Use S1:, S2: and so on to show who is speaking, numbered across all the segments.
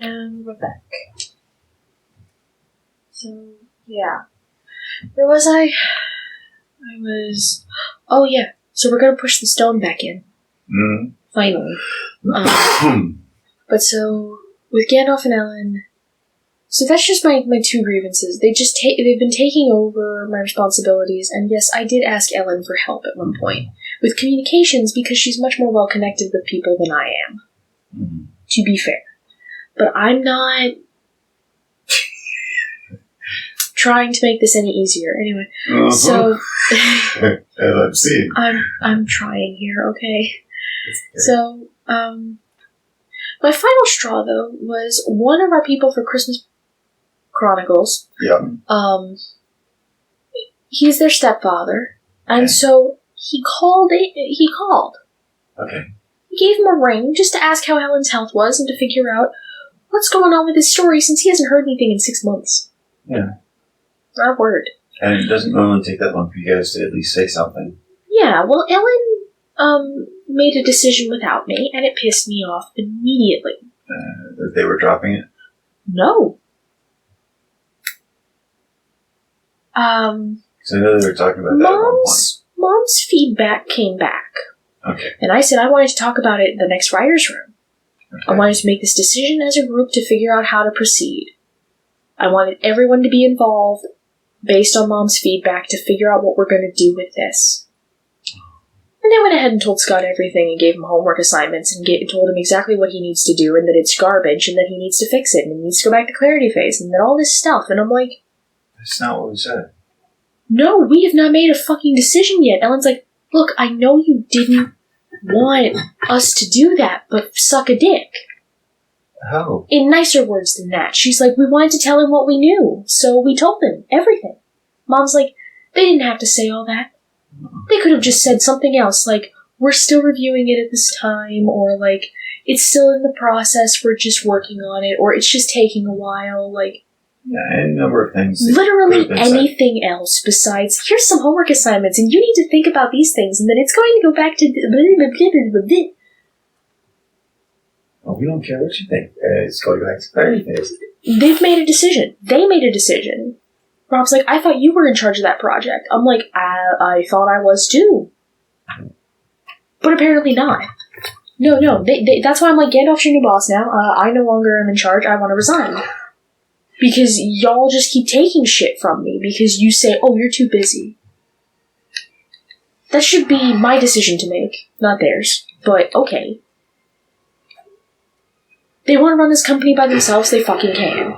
S1: And we're back. So, yeah. Where was I? Oh, yeah. So we're gonna push the stone back in.
S2: Mm.
S1: Finally. But so, with Gandalf and Ellen... So that's just my two grievances. They've been taking over my responsibilities, and yes, I did ask Ellen for help at one point. With communications, because she's much more well-connected with people than I am.
S2: Mm.
S1: To be fair. But I'm not... trying to make this any easier. Anyway, so...
S2: Let's see.
S1: I'm trying here, okay? So, my final straw, though, was one of our people for Christmas Chronicles.
S2: Yeah.
S1: He's their stepfather, and
S2: Okay.
S1: so he called.
S2: Okay.
S1: He gave him a ring just to ask how Helen's health was and to figure out what's going on with his story since he hasn't heard anything in 6 months.
S2: Yeah.
S1: Our word.
S2: And it doesn't normally take that long for you guys to at least say something.
S1: Yeah, well, Ellen, made a decision without me, and it pissed me off immediately.
S2: That they were dropping it?
S1: No.
S2: So I know they were talking about that at one point.
S1: Mom's feedback came back.
S2: Okay.
S1: And I said I wanted to talk about it in the next writer's room.
S2: Okay.
S1: I wanted to make this decision as a group to figure out how to proceed. I wanted everyone to be involved based on Mom's feedback to figure out what we're going to do with this. And I went ahead and told Scott everything and gave him homework assignments and told him exactly what he needs to do and that it's garbage and that he needs to fix it and he needs to go back to clarity phase and then all this stuff. And I'm like...
S2: That's not what we said.
S1: No, we have not made a fucking decision yet. Ellen's like, look, I know you didn't want us to do that, but suck a dick.
S2: Oh.
S1: In nicer words than that. She's like, we wanted to tell him what we knew, so we told him everything. Mom's like, they didn't have to say all that. They could have just said something else, like, we're still reviewing it at this time, or like, it's still in the process, we're just working on it, or it's just taking a while, like...
S2: Yeah, any number of things.
S1: Literally anything else besides, here's some homework assignments, and you need to think about these things, and then it's going to go back to...
S2: Well, we don't care what you think. It's going back to clarity phase.
S1: They've made a decision. They made a decision. Rob's like, I thought you were in charge of that project. I'm like, I thought I was too. But apparently not. No, that's why I'm like, Gandalf's your new boss now. I no longer am in charge. I want to resign. Because y'all just keep taking shit from me because you say, oh, you're too busy. That should be my decision to make, not theirs. But, okay. They want to run this company by themselves, they fucking can.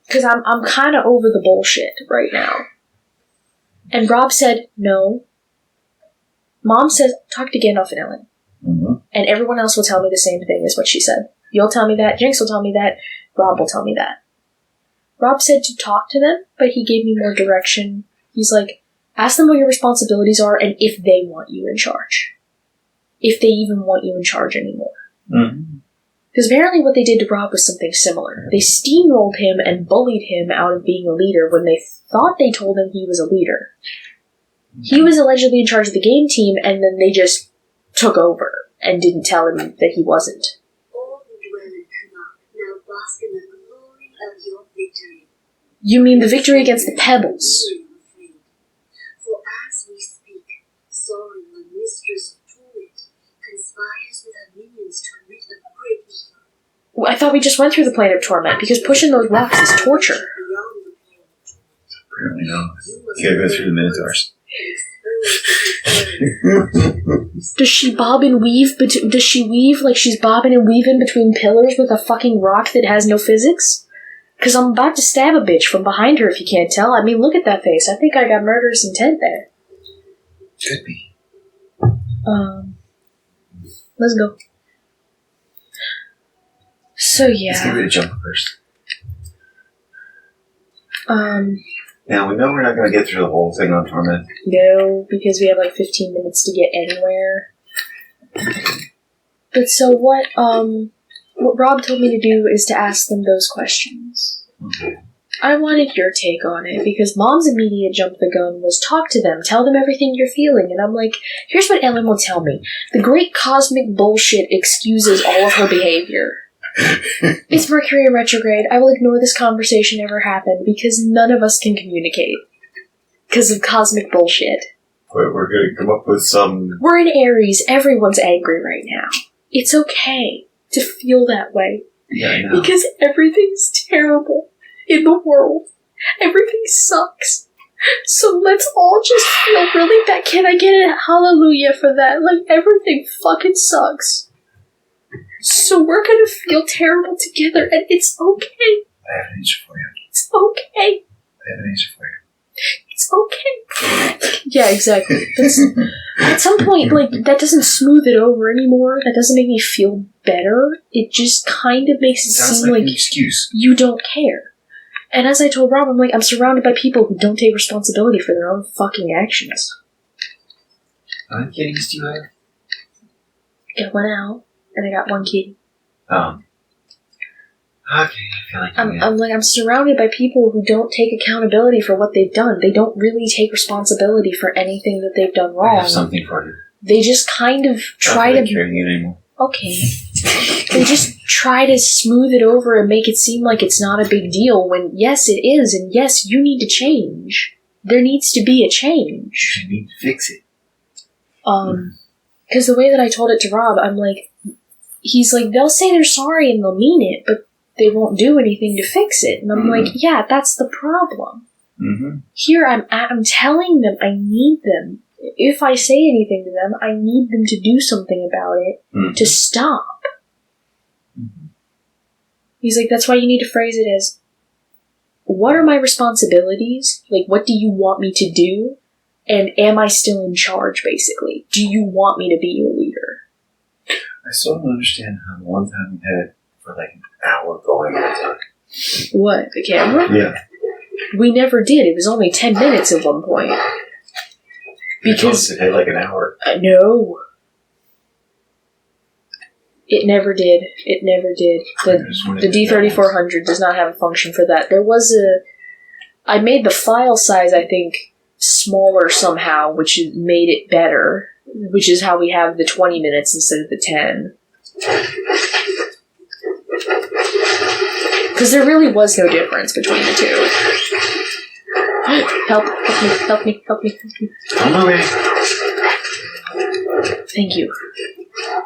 S1: Because I'm kind of over the bullshit right now. And Rob said, no. Mom says, talk to Gandalf and Ellen.
S2: Mm-hmm.
S1: And everyone else will tell me the same thing, is what she said. You'll tell me that, Jinx will tell me that, Rob will tell me that. Rob said to talk to them, but he gave me more direction. He's like, ask them what your responsibilities are and if they want you in charge. If they even want you in charge anymore.
S2: Mm-hmm.
S1: Because apparently what they did to Rob was something similar. They steamrolled him and bullied him out of being a leader when they thought they told him he was a leader. He was allegedly in charge of the game team, and then they just took over and didn't tell him that he wasn't.
S3: All who dwell in Canuck now bask in the glory of your victory.
S1: You mean the victory against the Pebbles?
S3: For as we speak, Sorin, the mistress of Torment, conspires with her minions to commit a great evil.
S1: I thought we just went through the Plane of Torment, because pushing those rocks is torture.
S3: Beyond the Plane of Torment.
S2: Apparently not. You gotta go through the Minotaurs.
S1: Does she bob and weave? Does she weave like she's bobbing and weaving between pillars with a fucking rock that has no physics? Because I'm about to stab a bitch from behind her if you can't tell. I mean, look at that face. I think I got murderous intent there.
S2: Could be.
S1: Let's go. So, yeah.
S2: Let's get rid of Jumper first.
S1: Now,
S2: we know we're not going to get through the whole thing on Torment.
S1: No, because we have like 15 minutes to get anywhere. But so what Rob told me to do is to ask them those questions.
S2: Okay.
S1: I wanted your take on it, because Mom's immediate jump the gun was talk to them, tell them everything you're feeling, and I'm like, here's what Ellen will tell me. The great cosmic bullshit excuses all of her behavior. It's Mercury in retrograde. I will ignore this conversation ever happened, because none of us can communicate. Because of cosmic bullshit.
S2: We're going to come up with some...
S1: We're in Aries. Everyone's angry right now. It's okay to feel that way.
S2: Yeah, I know.
S1: Because everything's terrible in the world. Everything sucks. So let's all just feel really bad. Can I get a hallelujah for that? Like, everything fucking sucks. So we're gonna feel terrible together, and it's okay.
S2: I have an answer for you.
S1: It's okay.
S2: I have an answer for you.
S1: It's okay. Yeah, exactly. At some point, like, that doesn't smooth it over anymore. That doesn't make me feel better. It just kind of makes it
S2: Sounds
S1: seem
S2: like
S1: like
S2: an excuse.
S1: you don't care. And as I told Rob, I'm like, I'm surrounded by people who don't take responsibility for their own fucking actions.
S2: How many kitties do you have?
S1: I got one out, and I got one kitty.
S2: Okay, I feel like
S1: I'm surrounded by people who don't take accountability for what they've done. They don't really take responsibility for anything that they've done wrong.
S2: I have something for you.
S1: They just kind of try
S2: I don't
S1: to...
S2: care you anymore.
S1: Okay. They just try to smooth it over and make it seem like it's not a big deal when, yes, it is, and yes, you need to change. There needs to be a change.
S2: You need to fix it.
S1: Because the way that I told it to Rob, I'm like, he's like, they'll say they're sorry and they'll mean it, but they won't do anything to fix it. And I'm like, yeah, that's the problem.
S2: Mm-hmm.
S1: Here I'm telling them I need them. If I say anything to them, I need them to do something about it to stop.
S2: Mm-hmm.
S1: He's like, that's why you need to phrase it as, what are my responsibilities? Like, what do you want me to do? And am I still in charge, basically? Do you want me to be your leader?
S2: I still don't understand how one time we had it for like an hour going at a time.
S1: What, the camera?
S2: Yeah.
S1: We never did. It was only 10 minutes at one point. Because
S2: it had like an hour.
S1: No. It never did. It never did. The D3400 does not have a function for that. There was I made the file size, I think, smaller somehow, which made it better. Which is how we have the 20 minutes instead of the 10. Because there really was no difference between the two. Help me.
S2: I'm away.
S1: Thank you.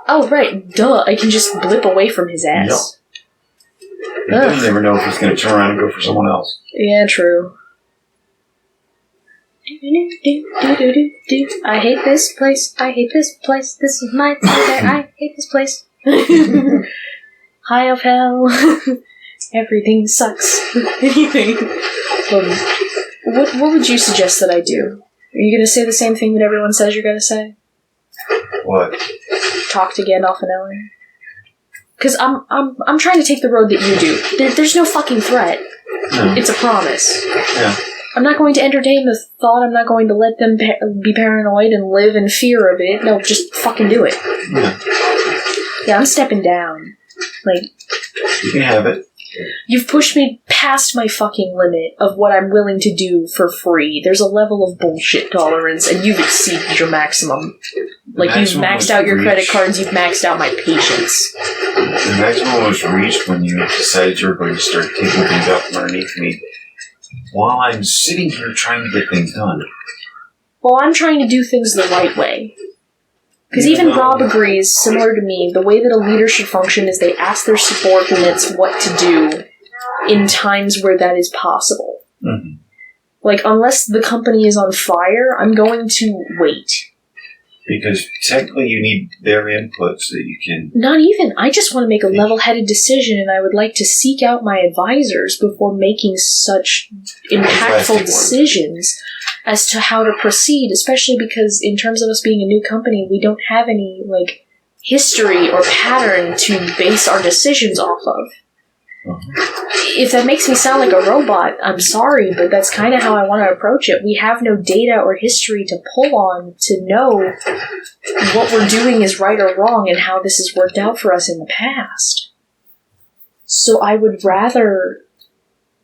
S1: Oh, right. Duh. I can just blip away from his ass.
S2: Yep. You never know if he's going to turn around and go for someone else.
S1: Yeah, true. I hate this place. I hate this place. This is my place. I hate this place. High of hell. Everything sucks. Anything. What would you suggest that I do? Are you going to say the same thing that everyone says you're going to say?
S2: What?
S1: Talk to Gandalf and Ellen? Because I'm trying to take the road that you do. There's no fucking threat.
S2: No.
S1: It's a promise.
S2: Yeah.
S1: I'm not going to entertain the thought. I'm not going to let them be paranoid and live in fear of it. No, just fucking do it. Yeah, I'm stepping down. Like,
S2: you can have it.
S1: You've pushed me past my fucking limit of what I'm willing to do for free. There's a level of bullshit tolerance, and you've exceeded your maximum. Like, you've maxed out your credit cards, you've maxed out my patience.
S2: The maximum was reached when you decided you were going to start taking things out from underneath me while I'm sitting here trying to get things done.
S1: Well, I'm trying to do things the right way. Because even Rob agrees, similar to me, the way that a leader should function is they ask their subordinates what to do in times where that is possible.
S2: Mm-hmm.
S1: Like, unless the company is on fire, I'm going to wait.
S2: Because technically you need their input so that you can...
S1: Not even. I just want to make a level-headed decision, and I would like to seek out my advisors before making such impactful decisions as to how to proceed, especially because in terms of us being a new company, we don't have any, like, history or pattern to base our decisions off of. If that makes me sound like a robot, I'm sorry, but that's kind of how I want to approach it. We have no data or history to pull on to know what we're doing is right or wrong and how this has worked out for us in the past. So I would rather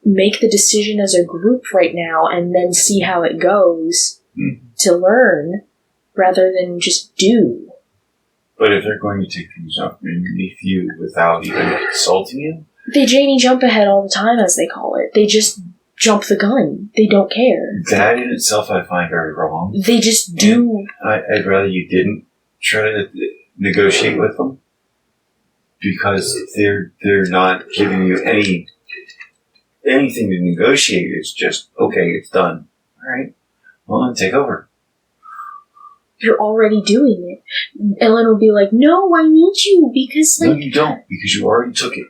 S1: make the decision as a group right now and then see how it goes to learn rather than just do.
S2: But if they're going to take things up underneath you without even consulting you?
S1: They Janie jump ahead all the time, as they call it. They just jump the gun. They don't care.
S2: That in itself I find very wrong.
S1: They just do.
S2: I'd rather you didn't try to negotiate with them, because they're not giving you anything to negotiate. It's just, okay, it's done. All right, well, then take over.
S1: You're already doing it. Ellen will be like, no, I need you, because, like...
S2: No, you don't, because you already took it.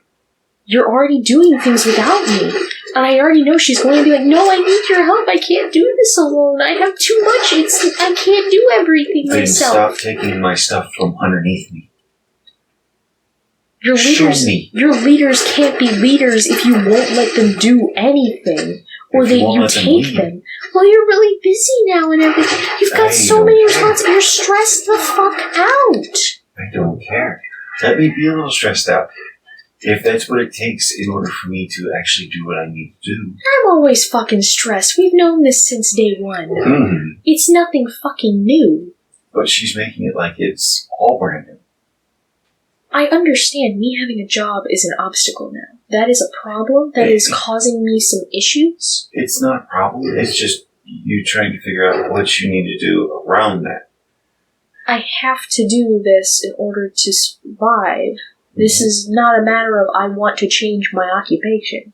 S1: You're already doing things without me. And I already know she's going to be like, no, I need your help. I can't do this alone. I have too much. I can't do everything
S2: Then
S1: myself.
S2: stop taking my stuff from underneath me.
S1: Your leaders can't be leaders if you won't let them do anything. Or that you take them. Well, you're really busy now and everything. You've got so many responsibilities. You're stressed the fuck out.
S2: I don't care. Let me be a little stressed out. If that's what it takes in order for me to actually do what I need to do.
S1: I'm always fucking stressed. We've known this since day one.
S2: Mm-hmm.
S1: It's nothing fucking new.
S2: But she's making it like it's all brand new.
S1: I understand me having a job is an obstacle now. That is a problem. That is causing me some issues.
S2: It's not a problem. It's just you trying to figure out what you need to do around that.
S1: I have to do this in order to survive. This is not a matter of I want to change my occupation.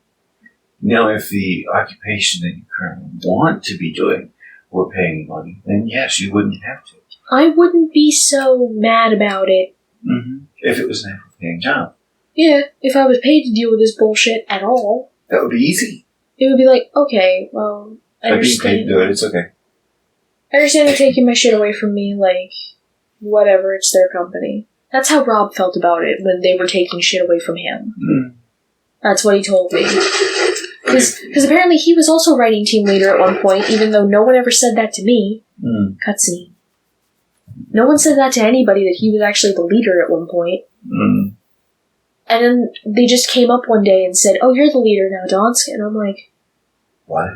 S2: Now, if the occupation that you currently want to be doing were paying money, then yes, you wouldn't have to.
S1: I wouldn't be so mad about it.
S2: Mm-hmm. If it was an actual paying job.
S1: Yeah, if I was paid to deal with this bullshit at all.
S2: That would be easy.
S1: It would be like, okay, well, I understand.
S2: Being paid to do it, it's okay.
S1: I understand they're taking my shit away from me, like, whatever, it's their company. That's how Rob felt about it when they were taking shit away from him. Mm. That's what he told me. Because apparently he was also writing team leader at one point, even though no one ever said that to me.
S2: Mm.
S1: Cutscene. No one said that to anybody, that he was actually the leader at one point.
S2: Mm.
S1: And then they just came up one day and said, oh, you're the leader now, Donsk. And I'm like...
S2: What?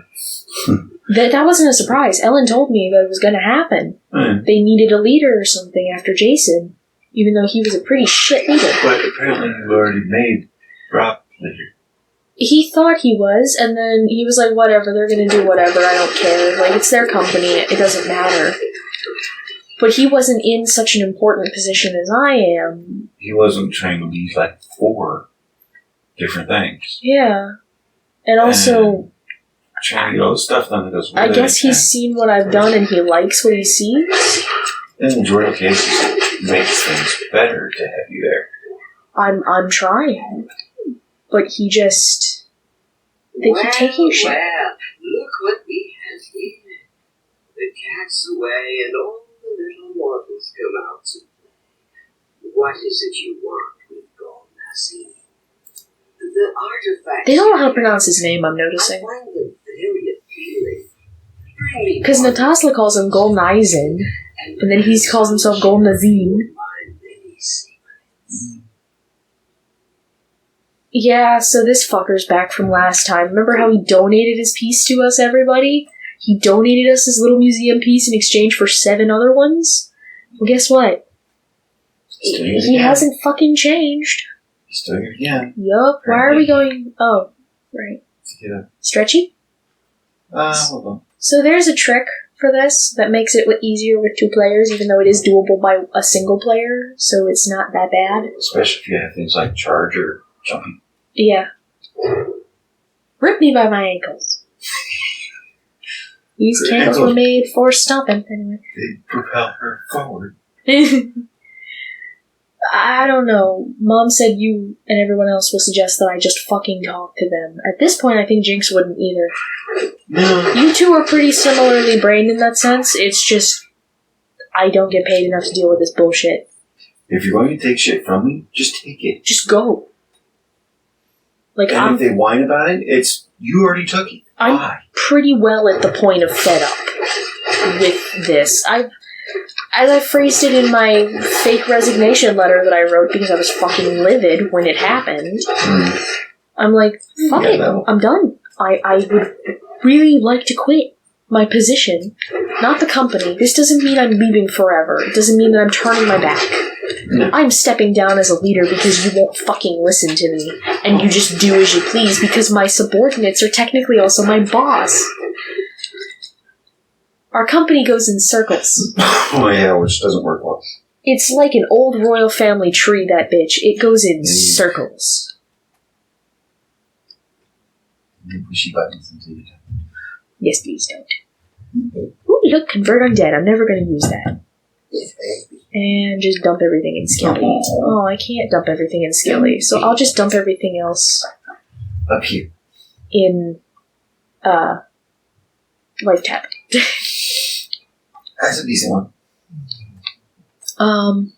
S1: That wasn't a surprise. Ellen told me that it was going to happen.
S2: Mm.
S1: They needed a leader or something after Jason, even though he was a pretty shit leader.
S2: But apparently you already made Rob leader.
S1: He thought he was, and then he was like, whatever, they're going to do whatever, I don't care. Like, it's their company, it doesn't matter. But he wasn't in such an important position as I am.
S2: He wasn't trying to lead like 4 different things.
S1: Yeah. And also...
S2: trying to get all the stuff done that goes with it.
S1: I guess he's seen what I've done and he likes what he sees.
S2: In the majority of cases, it makes things better to have you there.
S1: I'm trying. But he just... They keep taking shit.
S3: Well, look what we have here. The cat's away and all the little mortals come out to play. What is it you want with Gol Nazyn? The artifact...
S1: They don't know how to pronounce his name, I'm noticing.
S3: I find them very appealing.
S1: Because Natasla calls him Gol Nazyn, and then he calls himself Gol Nazyn. Yeah, so this fucker's back from last time. Remember how he donated his piece to us, everybody? He donated us his little museum piece in exchange for 7 other ones? Well, guess what? He hasn't fucking changed.
S2: He's doing it again.
S1: Yup. Why are we going... Oh, right.
S2: Yeah.
S1: Stretchy?
S2: Hold on.
S1: So there's a trick for this that makes it easier with 2 players, even though it is doable by a single player, so it's not that bad.
S2: Especially if you have things like charge or jumping.
S1: Yeah. Rip me by my ankles. These cans were made for stomping, anyway.
S2: They propel her forward.
S1: I don't know. Mom said you and everyone else will suggest that I just fucking talk to them. At this point, I think Jinx wouldn't either.
S2: No.
S1: You two are pretty similarly brained in that sense. It's just, I don't get paid enough to deal with this bullshit.
S2: If you're going to take shit from me, just take it.
S1: Just go. Like,
S2: and if they whine about it, it's, you already took it.
S1: I'm
S2: Why?
S1: pretty well at the point of fed up with this. As I phrased it in my fake resignation letter that I wrote because I was fucking livid when it happened, I'm like, fuck it, I'm done. I would really like to quit my position, not the company. This doesn't mean I'm leaving forever. It doesn't mean that I'm turning my back.
S2: No.
S1: I'm stepping down as a leader because you won't fucking listen to me, and you just do as you please because my subordinates are technically also my boss. Our company goes in circles.
S2: Oh yeah, which doesn't work well.
S1: It's like an old royal family tree, that bitch. It goes in circles.
S2: You pushy buttons until you don't.
S1: Yes, please don't. Ooh, look, convert undead. I'm never going to use that. And just dump everything in Skelly. Oh, I can't dump everything in Skelly, so I'll just dump everything else
S2: Up here.
S1: in, Life Tap.
S2: That's a decent one.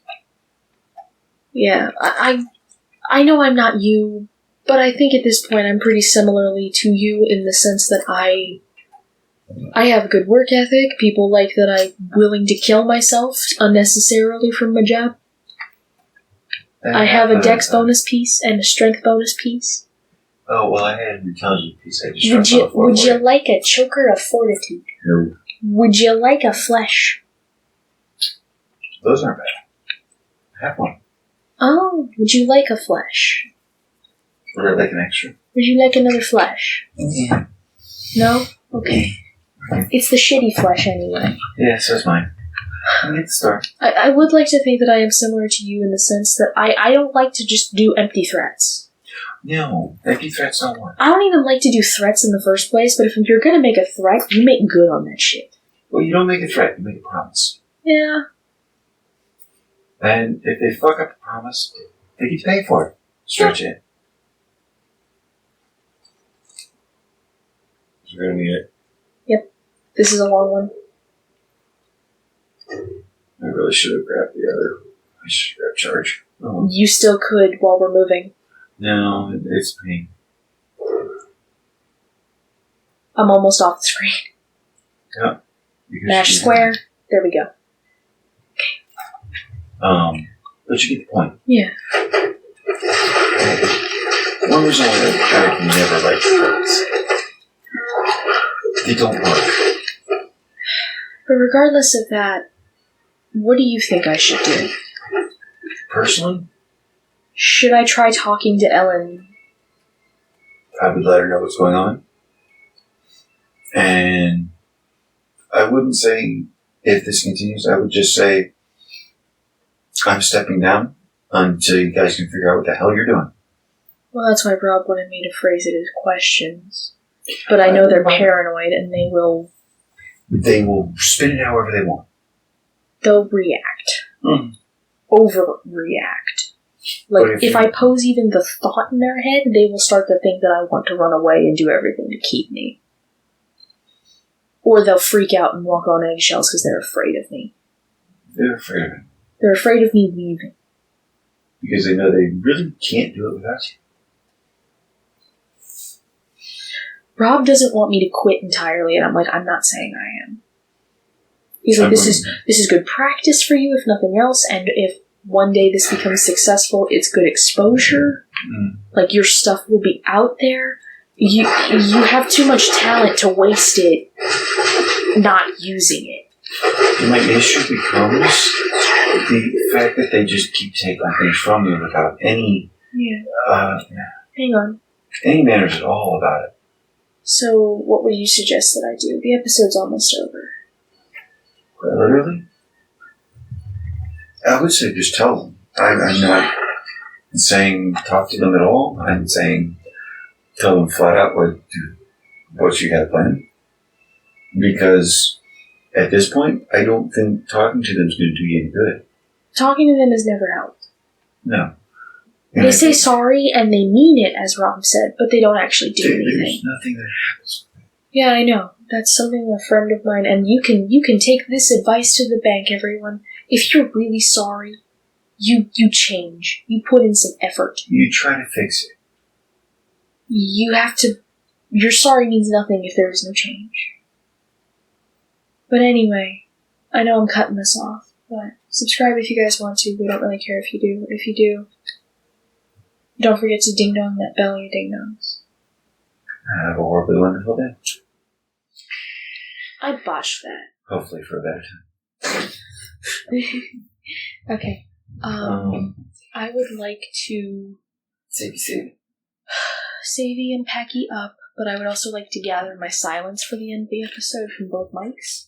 S1: Yeah, I know I'm not you, but I think at this point I'm pretty similarly to you in the sense that I have good work ethic. People like that I'm willing to kill myself unnecessarily from my job. I have a dex bonus piece and a strength bonus piece.
S2: Oh, well, I had an intelligence piece. I just
S1: Would you like a choker of fortitude?
S2: No.
S1: Would you like a flesh?
S2: Those aren't bad. I have one.
S1: Oh, would you like a flesh?
S2: Would I like an extra?
S1: Would you like another flesh?
S2: Yeah.
S1: No? Okay. It's the shitty flesh anyway.
S2: Yeah, so's mine. I'll get the star.
S1: I would like to think that I am similar to you in the sense that I don't like to just do empty threats.
S2: No, empty threats don't work.
S1: I don't even like to do threats in the first place, but if you're gonna make a threat, you make good on that shit.
S2: Well, you don't make a threat, you make a promise.
S1: Yeah.
S2: And if they fuck up the promise, they get to pay for it. Stretch it. So we're gonna need it.
S1: Yep. This is a long one.
S2: I really should have grabbed the other. I should have grabbed charge. Oh.
S1: You still could while we're moving.
S2: No, it's pain.
S1: I'm almost off the screen.
S2: Yeah.
S1: Mash square. There we go.
S2: But you get the point.
S1: Yeah.
S2: One reason why I can never like threats. They don't work.
S1: But regardless of that, what do you think I should do?
S2: Personally,
S1: Should I try talking to Ellen?
S2: I would let her know what's going on. And I wouldn't say, if this continues, I would just say, I'm stepping down until you guys can figure out what the hell you're doing.
S1: Well, that's why Rob wanted me to phrase it as questions. But I know they're paranoid and they will
S2: spin it however they want.
S1: They'll react.
S2: Mm.
S1: Overreact. Like, if I pose even the thought in their head, they will start to think that I want to run away and do everything to keep me. Or they'll freak out and walk on eggshells because they're afraid of me.
S2: They're afraid of it.
S1: They're afraid of me leaving.
S2: Because they know they really can't do it without you.
S1: Rob doesn't want me to quit entirely, and I'm like, I'm not saying I am. He's like, this is good practice for you, if nothing else, and if one day this becomes successful, it's good exposure.
S2: Mm.
S1: Like, your stuff will be out there. You have too much talent to waste it not using it.
S2: My issue becomes the fact that they just keep taking things from you without any
S1: Hang on.
S2: any manners at all about it.
S1: So, what would you suggest that I do? The episode's almost over.
S2: Literally? I would say just tell them. I'm not saying talk to them at all. I'm saying tell them flat out what you have planned. Because at this point, I don't think talking to them is going to do you any good.
S1: Talking to them has never helped.
S2: No.
S1: They say sorry and they mean it, as Rob said, but they don't actually do anything.
S2: There's nothing that happens.
S1: Yeah, I know. That's something a friend of mine, and you can take this advice to the bank, everyone. If you're really sorry, you change. You put in some effort.
S2: You try to fix it.
S1: You have to... Your sorry means nothing if there is no change. But anyway, I know I'm cutting this off, but subscribe if you guys want to. We don't really care if you do. If you do, don't forget to ding-dong that bell, you ding-dongs.
S2: Have a horribly wonderful day.
S1: I botched that.
S2: Hopefully for a better time.
S1: Okay. I would like to
S2: Savey.
S1: Savvy and Packy up, but I would also like to gather my silence for the end of the episode from both mics.